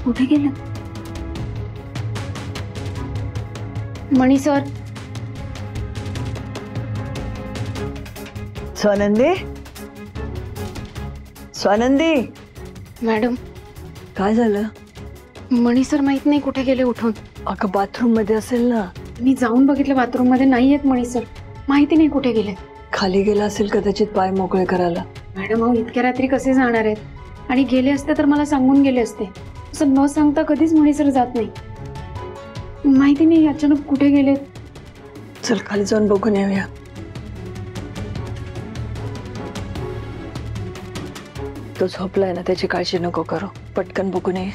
कुठे गेले मणी सर? स्वानंदी, स्वानंदी मॅडम, काय झालं? मणी सर माहित नाही कुठे गेले उठून. अगं बाथरूम मध्ये असेल ना. मी जाऊन बघितलं, बाथरूम मध्ये नाही आहेत मणी सर. माहिती नाही कुठे गेले. खाली गेला असेल कदाचित पाय मोकळे करायला. मॅडम अहो, इतक्या रात्री कसे जाणार आहेत? आणि गेले असते तर मला सांगून गेले असते. असं न सांगता कधीच मणी सर जात नाही. माहिती नाही अचानक कुठे गेले. चल खाली जाऊन बघून येऊया. तो झोपलाय ना, त्याची काळजी नको करू. पटकन बघून ये.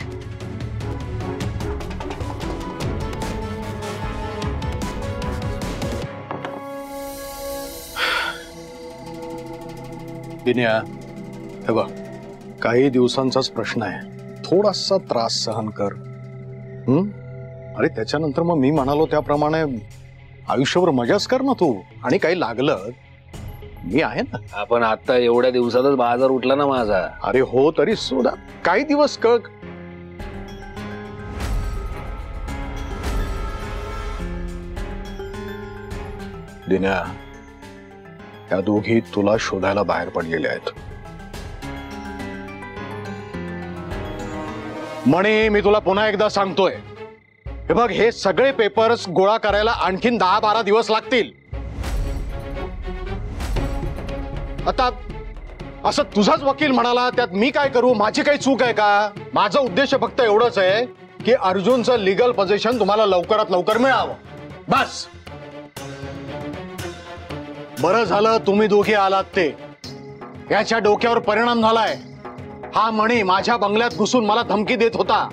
दिन्या, हे बघ, काही दिवसांचाच प्रश्न आहे. थोडासा त्रास सहन कर. अरे त्याच्यानंतर मग मी म्हणालो त्याप्रमाणे आयुष्यभर मजाच कर ना तू. आणि काही लागलं मी आहे ना. आपण आता एवढ्या दिवसातच बाजार उठला ना माझा. अरे हो, तरी सुद्धा काही दिवस कळ. दिन्या, त्या दोघी तुला शोधायला बाहेर पडलेले आहेत. मणी, मी तुला पुन्हा एकदा सांगतोय, हे बघ, हे सगळे पेपर्स गोळा करायला आणखीन 10-12 दिवस लागतील. आता असं तुझाच वकील म्हणाला, त्यात मी काय करू? माझी काही चूक आहे का? माझा उद्देश फक्त एवढंच आहे की अर्जुनचं लीगल पोझिशन तुम्हाला लवकरात लवकर मिळावं, बस. बरं झालं तुम्ही दोघे आलात. ते याच्या डोक्यावर परिणाम झालाय. हा मणी माझ्या बंगल्यात घुसून मला धमकी देत होता.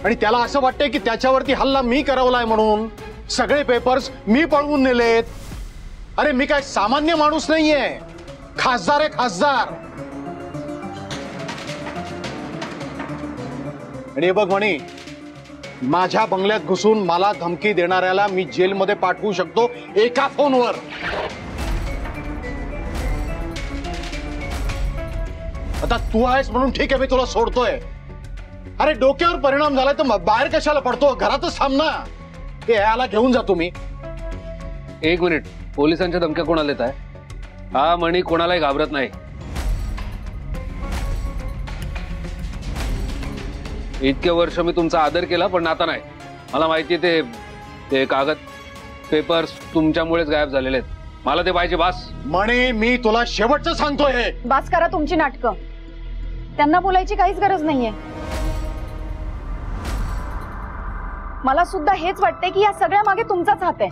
आणि त्याला असं वाटतंय की त्याच्यावरती हल्ला मी करवलाय म्हणून सगळे पेपर्स मी पळवून नेलेत. अरे मी काय सामान्य माणूस नाहीये, खासदार आहे, खासदार. आणि हे बघ मणी, माझ्या बंगल्यात घुसून मला धमकी देणाऱ्याला मी जेलमध्ये पाठवू शकतो एका फोनवर. आता तू आहेस म्हणून ठीक आहे, मी तुला सोडतोय. अरे डोक्यावर परिणाम झालाय तर बाहेर कशाला पडतो? घरातच थांब ना. हे याला घेऊन जा तुम्ही. एक मिनिट, पोलिसांच्या धमक्या कोणाला देत आहे? हा मणी कोणालाही घाबरत नाही. इतके वर्ष मी तुमचा आदर केला, पण आता नाही. मला माहिती आहे ते कागद पेपर्स तुमच्यामुळेच गायब झालेले आहेत. मला ते पाहिजे, बास. म्हणे मी तुला शेवटचं सांगतोय. बास करा तुमची नाटकं. त्यांना बोलायची काहीच गरज नाहीये. मला सुद्धा हेच वाटतंय की या सगळ्या मागे तुमचाच हात आहे.